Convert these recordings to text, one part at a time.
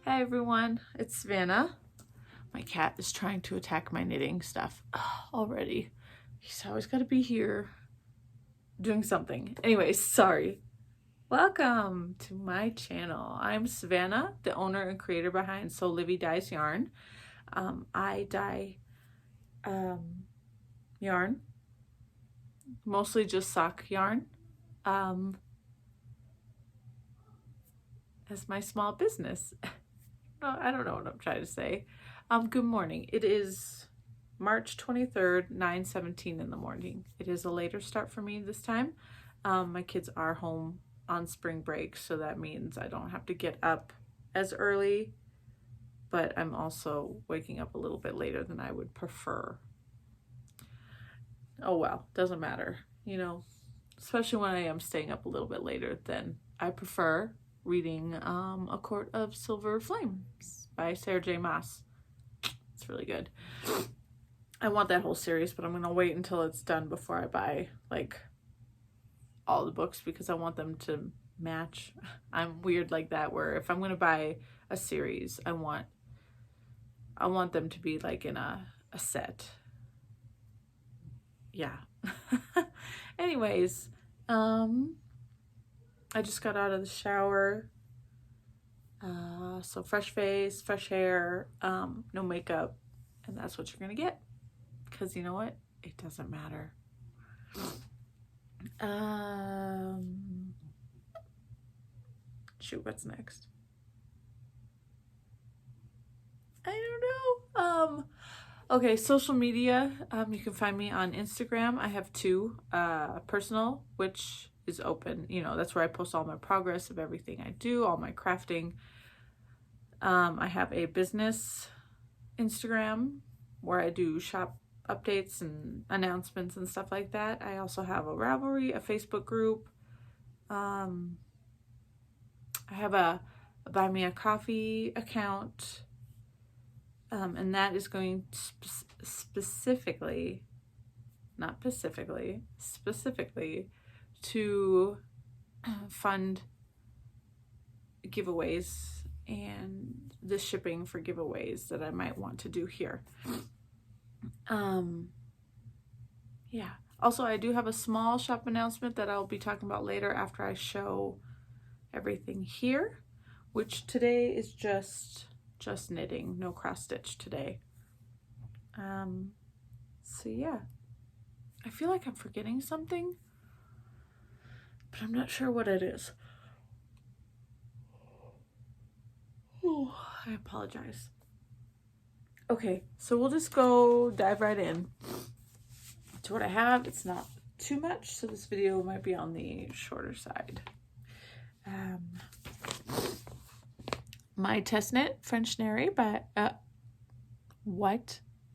Hi everyone, it's Savannah. My cat is trying to attack my knitting stuff already. He's always got to be here doing something. Anyways, sorry. Welcome to my channel. I'm Savannah, the owner and creator behind Sewlivi Dyes Yarn. I dye yarn, mostly just sock yarn, as my small business. I don't know what I'm trying to say. Good morning. It is March 23rd, 9:17 in the morning. It is a later start for me this time. My kids are home on spring break, so that means I don't have to get up as early, but I'm also waking up a little bit later than I would prefer. Oh well, doesn't matter, you know, especially when I am staying up a little bit later than I prefer reading A Court of Silver Flames by Sarah J. Maas. It's really good. I want that whole series, but I'm gonna wait until it's done before I buy like all the books because I want them to match. I'm weird like that, where if I'm gonna buy a series, I want them to be like in a set. Yeah. Anyways, I just got out of the shower. So fresh face, fresh hair, no makeup, and that's what you're gonna get. Because you know what? It doesn't matter. Shoot, what's next? I don't know. Okay, social media. You can find me on Instagram. I have two. Personal, which is open. You know, that's where I post all my progress of everything I do, all my crafting. I have a business Instagram where I do shop updates and announcements and stuff like that. I also have a Ravelry, a Facebook group. I have a Buy Me a Coffee account. And that is going specifically to fund giveaways and the shipping for giveaways that I might want to do here. Yeah. Also, I do have a small shop announcement that I'll be talking about later after I show everything here, which today is just knitting, no cross stitch today. So yeah, I feel like I'm forgetting something, but I'm not sure what it is. Oh, I apologize. Okay, so we'll just go dive right in to what I have. It's not too much, so this video might be on the shorter side. My test knit French Terry by It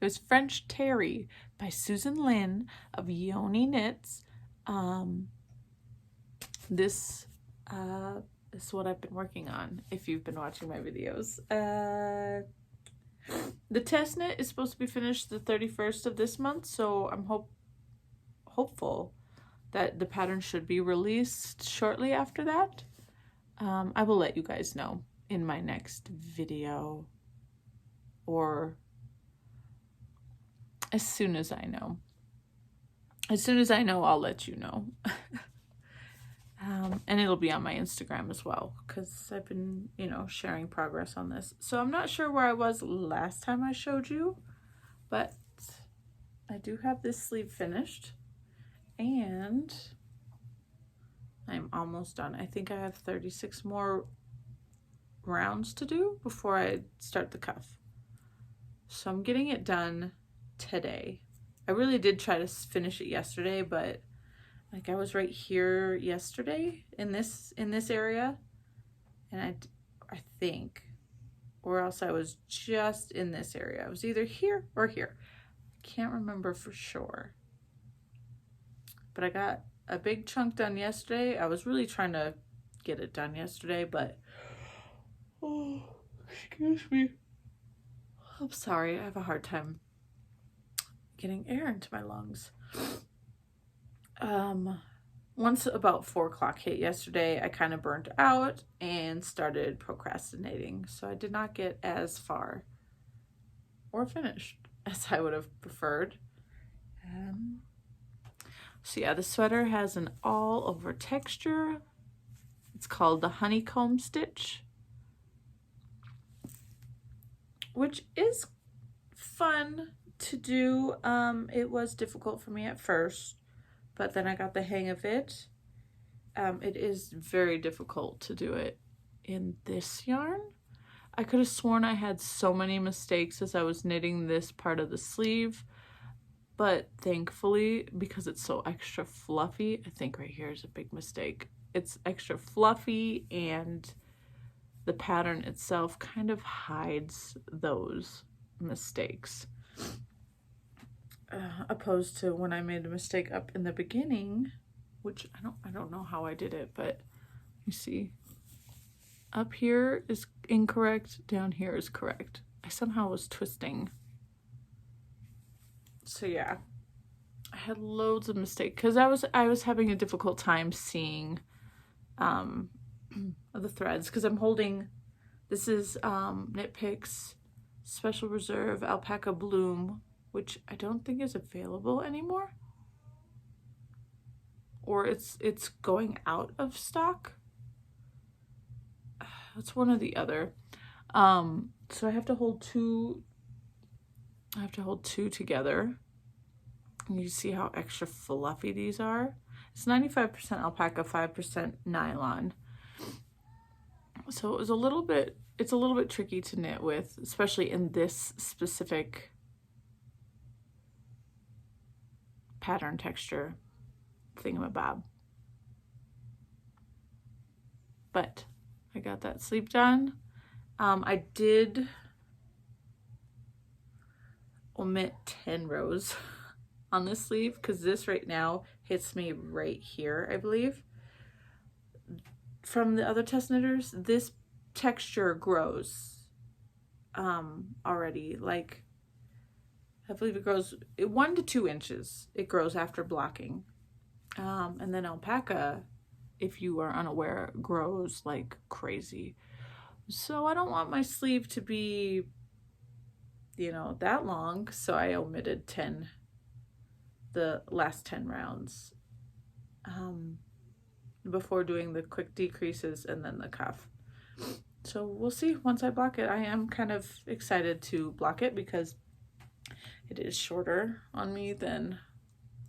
was French Terry by Susan Lynn of Yoni Knits. This is what I've been working on if you've been watching my videos. The test knit is supposed to be finished the 31st of this month, so I'm hopeful that the pattern should be released shortly after that. I will let you guys know in my next video, or as soon as I know. As soon as I know, I'll let you know. And it'll be on my Instagram as well, because I've been, you know, sharing progress on this. So I'm not sure where I was last time I showed you, but I do have this sleeve finished, and I'm almost done. I think I have 36 more rounds to do before I start the cuff. So I'm getting it done today. I really did try to finish it yesterday, but like I was right here yesterday in this area, and I think, or else I was just in this area. I was either here or here. I can't remember for sure. But I got a big chunk done yesterday. I was really trying to get it done yesterday, but oh, excuse me. I'm sorry, I have a hard time getting air into my lungs. once about 4 o'clock hit yesterday, I kind of burnt out and started procrastinating. So I did not get as far or finished as I would have preferred. So yeah, the sweater has an all over texture. It's called the Honeycomb Stitch, which is fun to do. It was difficult for me at first, but then I got the hang of it. It is very difficult to do it in this yarn. I could have sworn I had so many mistakes as I was knitting this part of the sleeve, but thankfully, because it's so extra fluffy, I think right here is a big mistake. It's extra fluffy and the pattern itself kind of hides those mistakes. Opposed to when I made a mistake up in the beginning, which I don't know how I did it, but you see, up here is incorrect, down here is correct. I somehow was twisting. So yeah, I had loads of mistakes because I was having a difficult time seeing the threads, because I'm holding, this is Knit Picks Special Reserve Alpaca Bloom, which I don't think is available anymore, or it's going out of stock. It's one or the other. So I have to hold two. I have to hold two together. And you see how extra fluffy these are. It's 95% alpaca, 5% nylon. So it was it's a little bit tricky to knit with, especially in this specific pattern texture thingamabob. But I got that sleeve done. I did omit 10 rows on this sleeve because this right now hits me right here, I believe. From the other test knitters, this texture grows already. Like, I believe it grows 1 to 2 inches. It grows after blocking. And then alpaca, if you are unaware, grows like crazy. So I don't want my sleeve to be, you know, that long. So I omitted the last 10 rounds before doing the quick decreases and then the cuff. So we'll see once I block it. I am kind of excited to block it because it is shorter on me than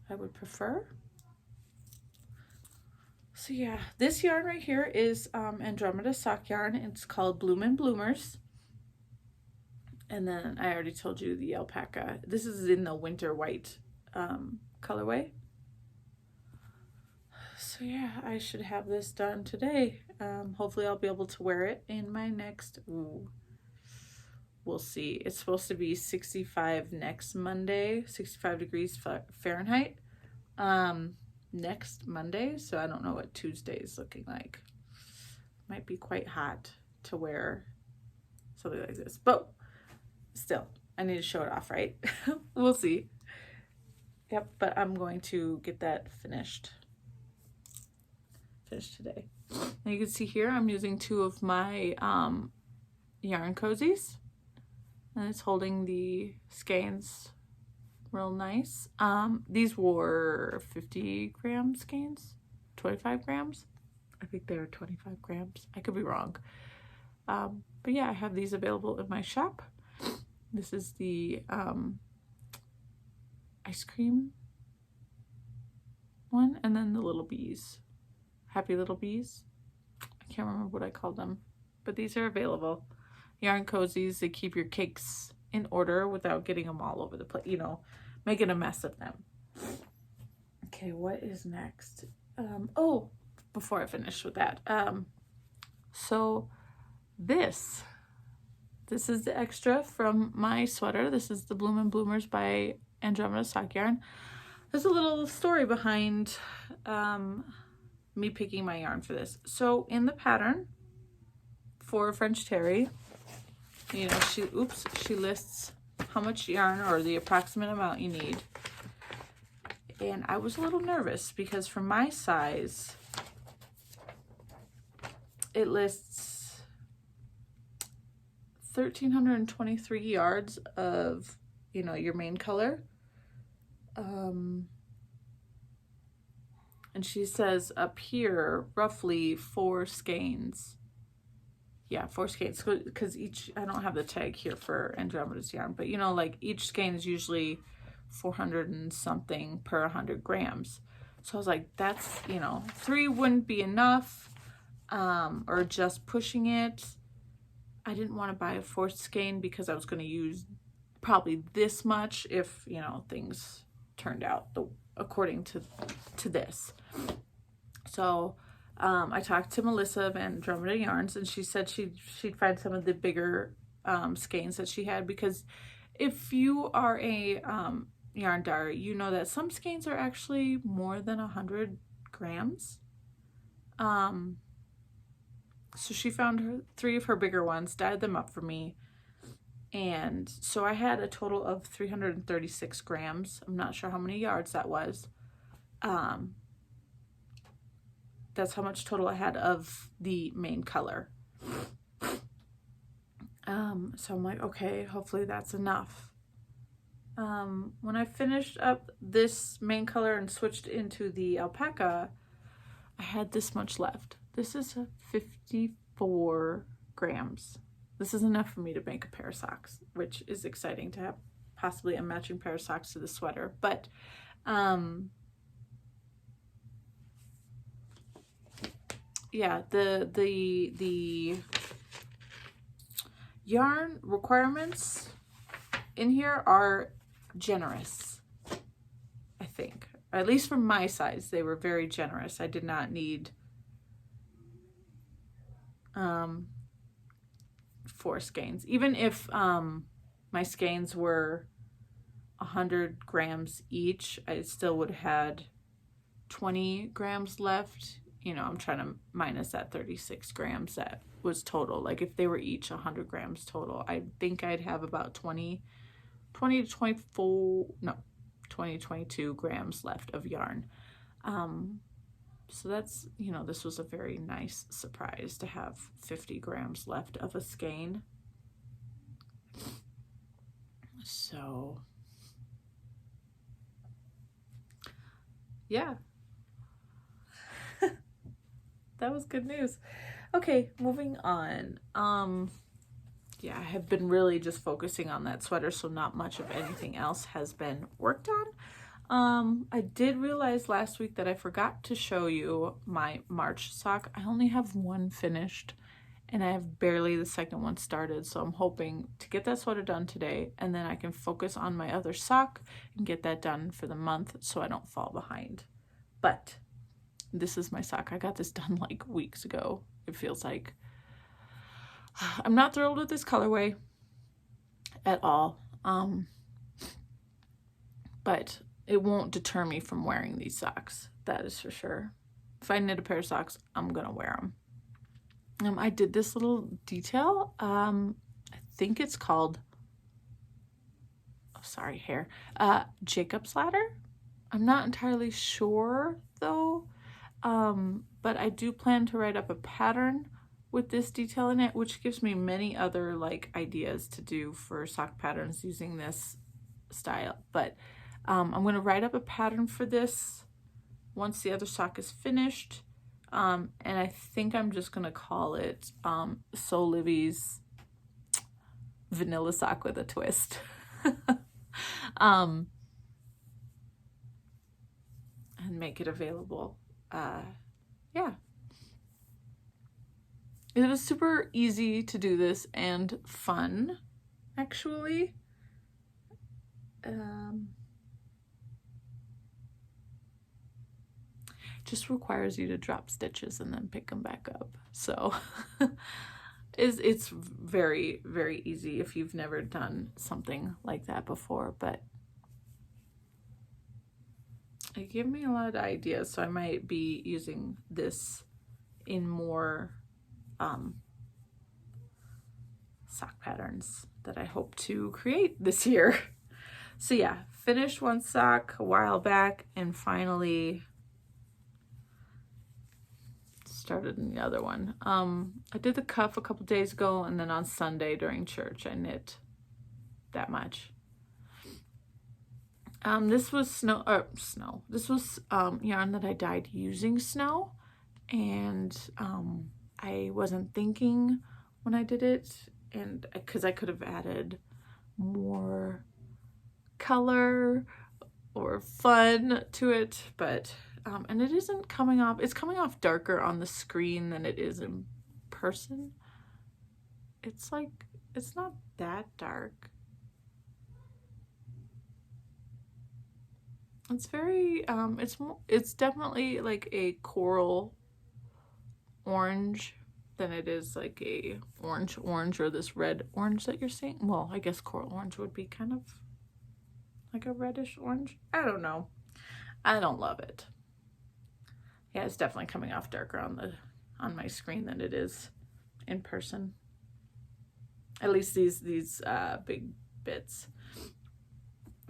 I would prefer. So yeah, this yarn right here is Andromeda sock yarn. It's called Bloomin' Bloomers. And then I already told you the alpaca. This is in the winter white colorway. So yeah, I should have this done today. Hopefully I'll be able to wear it in my next, we'll see. It's supposed to be 65 next Monday, 65 degrees Fahrenheit. Next Monday, so I don't know what Tuesday is looking like. Might be quite hot to wear something like this, but still, I need to show it off, right? We'll see. Yep, but I'm going to get that finished today. And you can see here I'm using 2 of my yarn cozies, and it's holding the skeins real nice. These were 50 gram skeins, 25 grams. I think they were 25 grams. I could be wrong. But yeah, I have these available in my shop. This is the ice cream one, and then the little bees. Happy little bees. I can't remember what I called them, but these are available. Yarn cozies, they keep your cakes in order without getting them all over the place, you know, making a mess of them. Okay, what is next? Oh, before I finish with that, so this is the extra from my sweater. This is the Bloomin' Bloomers by Andromeda sock yarn. There's a little story behind me picking my yarn for this. So in the pattern for French Terry, you know, she lists how much yarn or the approximate amount you need. and I was a little nervous because for my size, it lists 1,323 yards of, you know, your main color. And she says up here, roughly 4 skeins. Yeah, 4 skeins, because each, I don't have the tag here for Andromeda's yarn, but you know, like each skein is usually 400 and something per 100 grams. So I was like, that's, you know, 3 wouldn't be enough, or just pushing it. I didn't want to buy a 4th skein because I was going to use probably this much if, you know, things turned out according to this. So I talked to Melissa of Andromeda Yarns, and she said she'd find some of the bigger skeins that she had, because if you are a yarn dyer, you know that some skeins are actually more than 100 grams. So she found 3 of her bigger ones, dyed them up for me, and so I had a total of 336 grams. I'm not sure how many yards that was. That's how much total I had of the main color. So I'm like, okay, hopefully that's enough. When I finished up this main color and switched into the alpaca, I had this much left. This is 54 grams. This is enough for me to make a pair of socks, which is exciting to have possibly a matching pair of socks to the sweater. But yeah, the yarn requirements in here are generous, I think. At least for my size, they were very generous. I did not need 4 skeins. Even if my skeins were 100 grams each, I still would have had 20 grams left. You know, I'm trying to minus that 36 grams that was total. Like if they were each 100 grams total, I think I'd have about 20 to 22 grams left of yarn. So that's, you know, this was a very nice surprise to have 50 grams left of a skein. So yeah. That was good news. Okay, moving on. Yeah, I have been really just focusing on that sweater, so not much of anything else has been worked on. I did realize last week that I forgot to show you my March sock. I only have one finished, and I have barely the second one started, so I'm hoping to get that sweater done today, and then I can focus on my other sock and get that done for the month so I don't fall behind. But this is my sock. I got this done like weeks ago, it feels like. I'm not thrilled with this colorway at all, but it won't deter me from wearing these socks, that is for sure. If I knit a pair of socks, I'm gonna wear them. I did this little detail. I think it's called, oh sorry, hair, Jacob's ladder. I'm not entirely sure though, but I do plan to write up a pattern with this detail in it, which gives me many other like ideas to do for sock patterns using this style. But I'm going to write up a pattern for this once the other sock is finished, and I think I'm just going to call it Sewlivi's vanilla sock with a twist. And make it available. Yeah. It was super easy to do this and fun, actually. Just requires you to drop stitches and then pick them back up. So it's very, very easy if you've never done something like that before, but it gave me a lot of ideas, so I might be using this in more sock patterns that I hope to create this year. So yeah, finished one sock a while back and finally started the other one. I did the cuff a couple days ago, and then on Sunday during church I knit that much. This was snow. This was yarn that I dyed using snow, and I wasn't thinking when I did it, and because I could have added more color or fun to it, but and it isn't coming off. It's coming off darker on the screen than it is in person. It's like, it's not that dark. It's very it's definitely like a coral orange than it is like a orange or this red orange that you're seeing. Well, I guess coral orange would be kind of like a reddish orange. I don't know. I don't love it. Yeah, it's definitely coming off darker on my screen than it is in person. At least these big bits.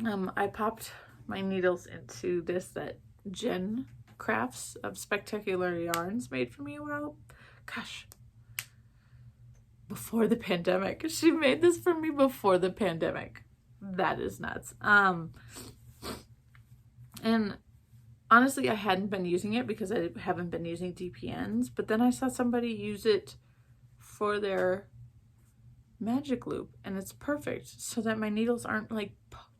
I popped my needles into this that Jen Crafts of Spectacular Yarns made for me a while. Gosh, before the pandemic. She made this for me before the pandemic. That is nuts. And honestly, I hadn't been using it because I haven't been using DPNs, but then I saw somebody use it for their magic loop, and it's perfect so that my needles aren't like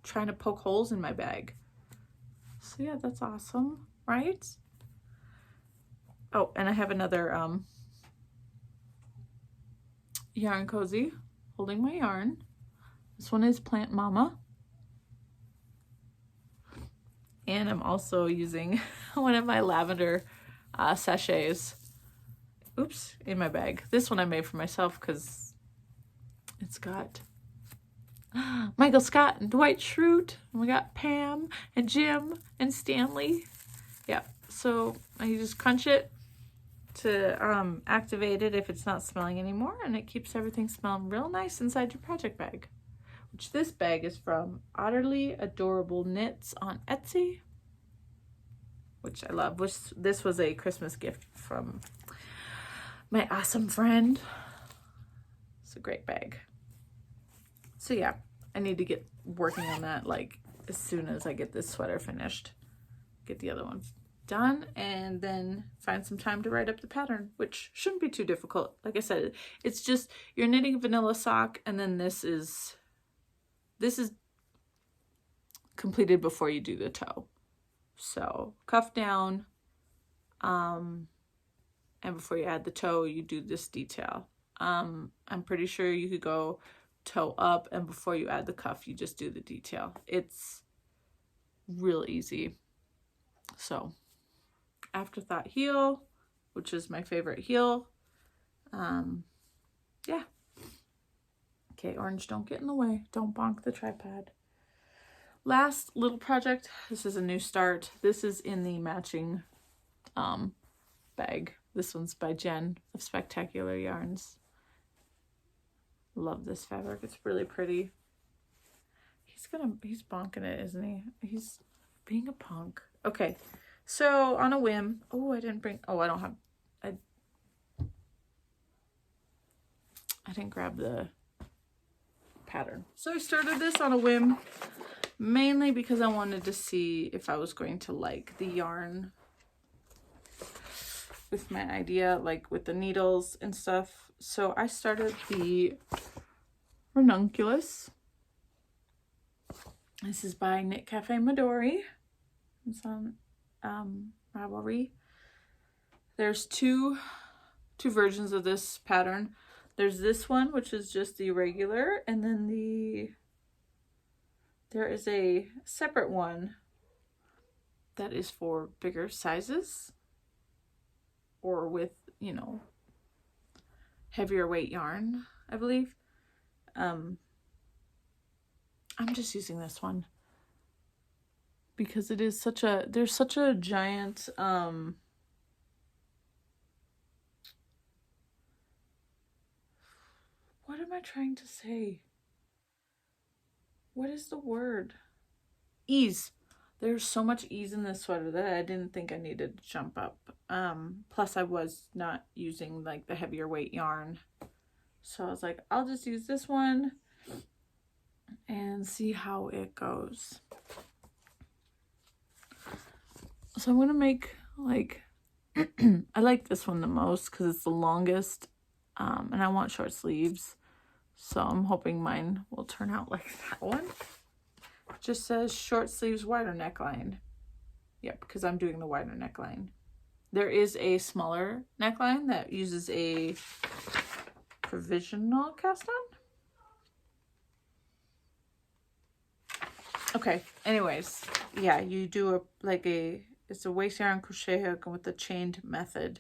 trying to poke holes in my bag. So yeah, that's awesome, right? Oh, and I have another yarn cozy holding my yarn. This one is Plant Mama. And I'm also using one of my lavender sachets, oops, in my bag. This one I made for myself because it's got Michael Scott and Dwight Schrute. And we got Pam and Jim and Stanley. Yeah, so you just crunch it to activate it if it's not smelling anymore, and it keeps everything smelling real nice inside your project bag. Which this bag is from Utterly Adorable Knits on Etsy, which I love. This was a Christmas gift from my awesome friend. It's a great bag. So yeah, I need to get working on that like as soon as I get this sweater finished. Get the other one done, and then find some time to write up the pattern, which shouldn't be too difficult. Like I said, it's just you're knitting a vanilla sock, and then this is completed before you do the toe. So cuff down, and before you add the toe, you do this detail. I'm pretty sure you could go toe up, and before you add the cuff, you just do the detail. It's real easy. So Afterthought heel, which is my favorite heel. Yeah. Okay, orange, don't get in the way. Don't bonk the tripod. Last little project. This is a new start. This is in the matching bag. This one's by Jen of Spectacular Yarns. Love this fabric. It's really pretty. He's bonking it, isn't he? He's being a punk. Okay, so on a whim. Oh, I didn't grab the pattern. So I started this on a whim, mainly because I wanted to see if I was going to like the yarn with my idea, like with the needles and stuff. So I started the Ranunculus. This is by Knit Cafe Midori. It's on Ravelry. There's two versions of this pattern. There's this one, which is just the regular, and then there is a separate one that is for bigger sizes or with, you know, heavier weight yarn, I believe. I'm just using this one because it is there's such a giant what am I trying to say? What is the word? ease. There's so much ease in this sweater that I didn't think I needed to jump up. Plus I was not using like the heavier weight yarn. So I was like, I'll just use this one and see how it goes. So I'm going to make like, I like this one the most because it's the longest, and I want short sleeves. So I'm hoping mine will turn out like that one. It just says short sleeves, wider neckline. Yep, because I'm doing the wider neckline. There is a smaller neckline that uses a provisional cast on. Okay, anyways, yeah, you do it's a waist yarn crochet hook, and with the chained method,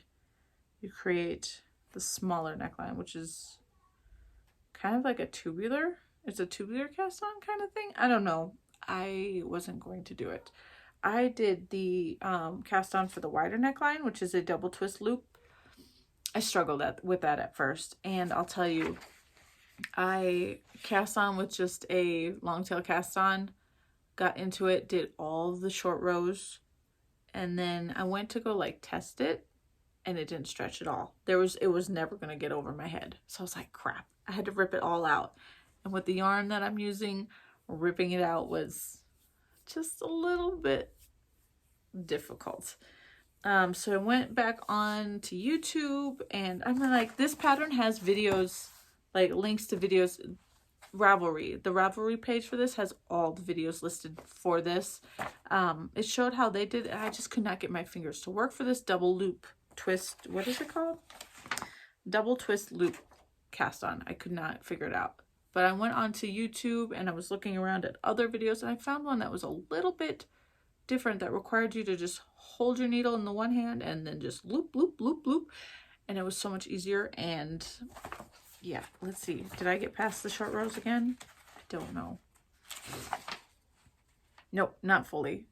you create the smaller neckline, which is kind of like a tubular. It's a tubular cast on kind of thing. I don't know. I wasn't going to do it. I did the cast on for the wider neckline, which is a double twist loop. I struggled with that at first, and I'll tell you, I cast on with just a long tail cast on, got into it, did all the short rows, and then I went to go like test it, and it didn't stretch at all. It was never going to get over my head. So I was like, crap, I had to rip it all out. And with the yarn that I'm using, ripping it out was just a little bit difficult. So I went back on to YouTube, and I'm like, this pattern has videos, like links to videos. Ravelry, the Ravelry page for this has all the videos listed for this. It showed how they did it. I just could not get my fingers to work for this double loop twist. What is it called? Double twist loop cast on. I could not figure it out. But I went onto YouTube and I was looking around at other videos, and I found one that was a little bit different, that required you to just hold your needle in the one hand and then just loop, loop, loop, loop. And it was so much easier. And yeah, let's see. Did I get past the short rows again? I don't know. Nope, not fully.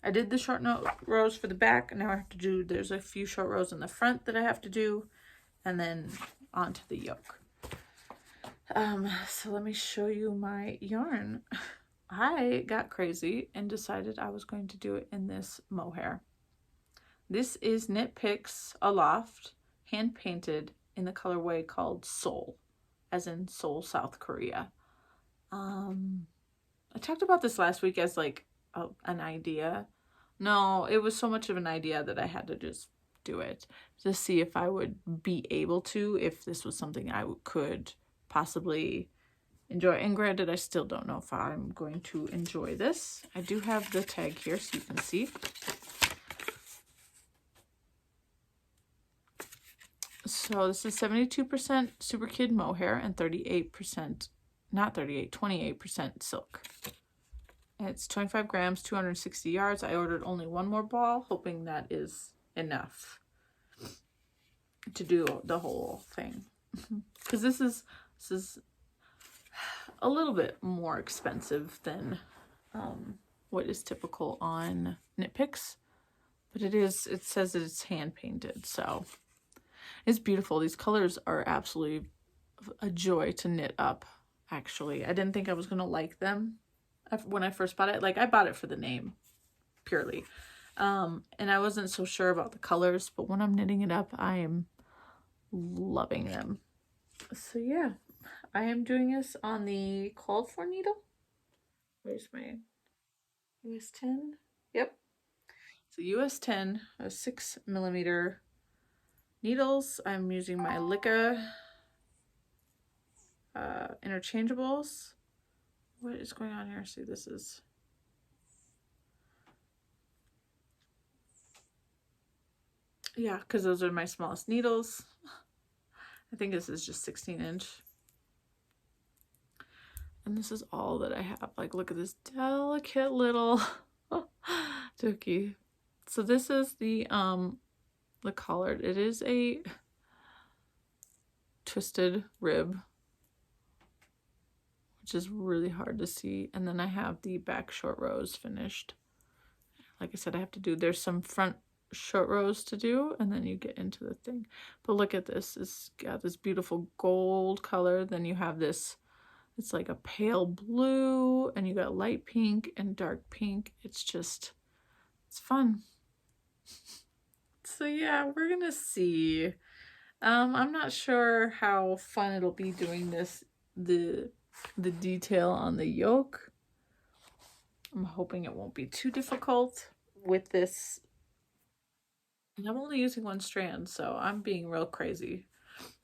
I did the short rows for the back, and now I have to do, there's a few short rows in the front that I have to do, and then onto the yoke. So let me show you my yarn. I got crazy and decided I was going to do it in this mohair. This is Knit Picks Aloft, hand painted in the colorway called Seoul, as in Seoul, South Korea. I talked about this last week as like an idea. No, it was so much of an idea that I had to just do it to see if I would be able to, if this was something I could possibly enjoy. And granted, I still don't know if I'm going to enjoy this. I do have the tag here so you can see. So this is 72% Super Kid mohair and 38%, not 38, 28% silk. And it's 25 grams, 260 yards. I ordered only one more ball, hoping that is enough to do the whole thing. Because this is a little bit more expensive than what is typical on Knit Picks. But it says that it's hand painted, so it's beautiful. These colors are absolutely a joy to knit up, actually. I didn't think I was going to like them when I first bought it. Like, I bought it for the name, purely. And I wasn't so sure about the colors, but when I'm knitting it up, I am loving them. So yeah, I am doing this on the called for needle. Where's my US 10? Yep. So US 10, 6mm needles. I'm using my Licca interchangeables. What is going on here? See, this is... Yeah, because those are my smallest needles. I think this is just 16-inch. And this is all that I have. Like, look at this delicate little dookie. So this is the collared. It is a twisted rib, which is really hard to see. And then I have the back short rows finished. Like I said, I have to do, there's some front short rows to do, and then you get into the thing. But look at this. It's got this beautiful gold color. Then you have this It's like a pale blue, and you got light pink and dark pink. It's fun. So yeah, we're gonna see. I'm not sure how fun it'll be doing this, the detail on the yoke. I'm hoping it won't be too difficult with this. And I'm only using one strand, so I'm being real crazy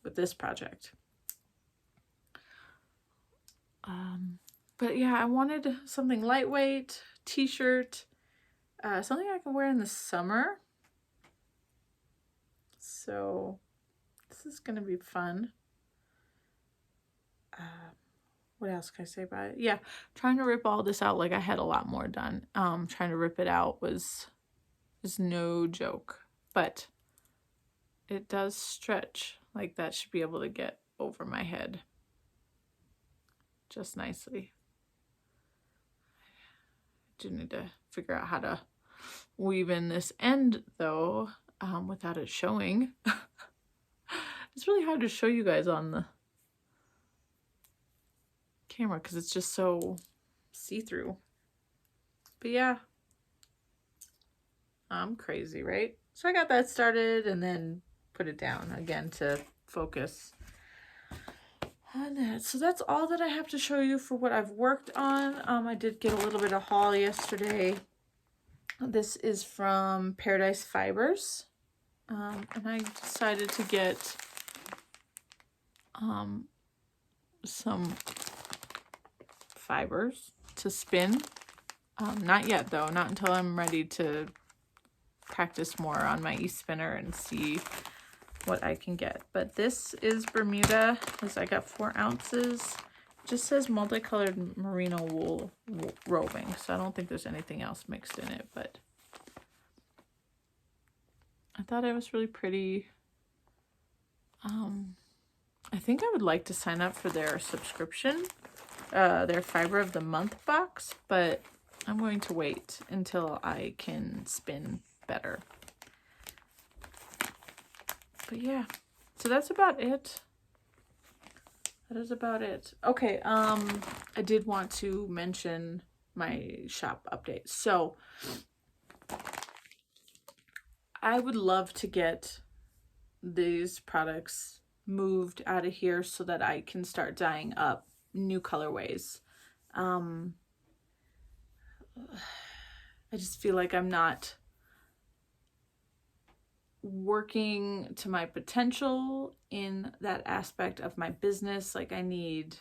with this project. But yeah, I wanted something lightweight, t-shirt, something I can wear in the summer. So this is gonna be fun. What else can I say about it? Yeah, trying to rip all this out, like I had a lot more done. Trying to rip it out was no joke, but it does stretch. Like that should be able to get over my head just nicely. I do need to figure out how to weave in this end though, without it showing. It's really hard to show you guys on the camera because it's just so see-through. But yeah, I'm crazy, right? So I got that started and then put it down again to focus on that. So that's all that I have to show you for what I've worked on. I did get a little bit of haul yesterday. This is from Paradise Fibers, and I decided to get some fibers to spin. Not yet though, not until I'm ready to practice more on my e-spinner and see what I can get. But this is Bermuda. I got 4 ounces. It just says multicolored merino wool roving, so I don't think there's anything else mixed in it, but I thought it was really pretty. I think I would like to sign up for their subscription, their Fiber of the Month box, but I'm going to wait until I can spin better. But yeah, so that's about it. That is about it. Okay, I did want to mention my shop update. So I would love to get these products moved out of here so that I can start dyeing up new colorways. I just feel like I'm not working to my potential in that aspect of my business. Like I need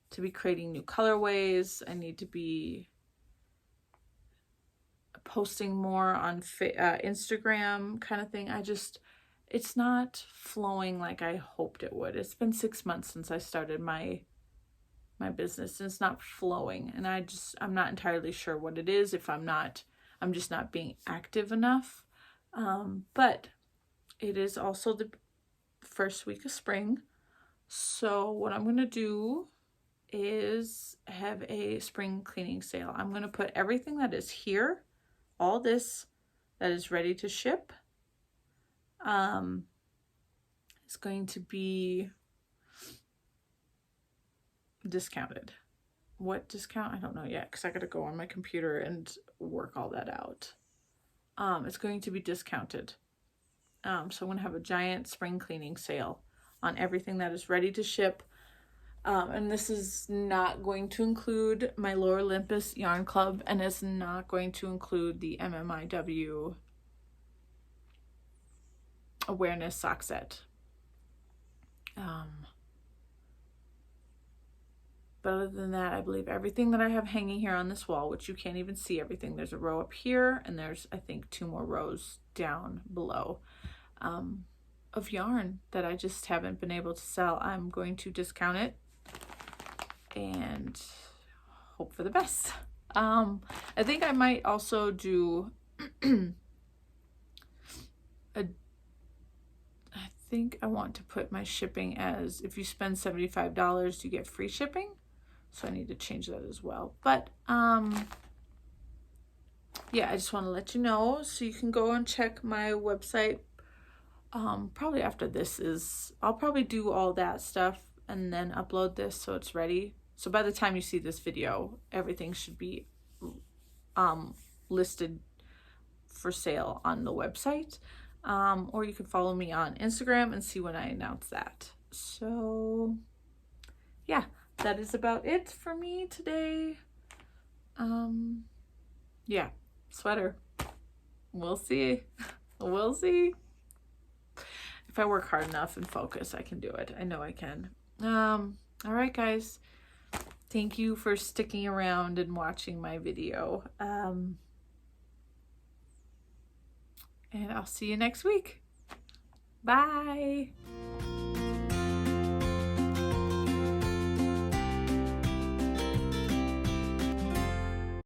to be creating new colorways. I need to be posting more on Instagram kind of thing. It's not flowing like I hoped it would. It's been 6 months since I started my business, and it's not flowing, and I'm not entirely sure what it is. If I'm just not being active enough. But it is also the first week of spring, so what I'm gonna do is have a spring cleaning sale. I'm gonna put everything that is here, all this that is ready to ship, is going to be discounted. What discount? I don't know yet because I gotta go on my computer and work all that out. It's going to be discounted. So I'm gonna have a giant spring cleaning sale on everything that is ready to ship. And this is not going to include my Lower Olympus Yarn Club, and it's not going to include the MMIW awareness sock set. But other than that, I believe everything that I have hanging here on this wall, which you can't even see everything. There's a row up here, and there's, I think, 2 more rows down below of yarn that I just haven't been able to sell. I'm going to discount it and hope for the best. I think I might also do I think I want to put my shipping as, if you spend $75, you get free shipping. So I need to change that as well. But yeah, I just want to let you know, so you can go and check my website. Probably after this I'll probably do all that stuff and then upload this so it's ready So by the time you see this video, everything should be listed for sale on the website. Or you can follow me on Instagram and see when I announce that. So yeah, that is about it for me today. Yeah, sweater. We'll see. We'll see. If I work hard enough and focus, I can do it. I know I can. All right, guys. Thank you for sticking around and watching my video. And I'll see you next week. Bye.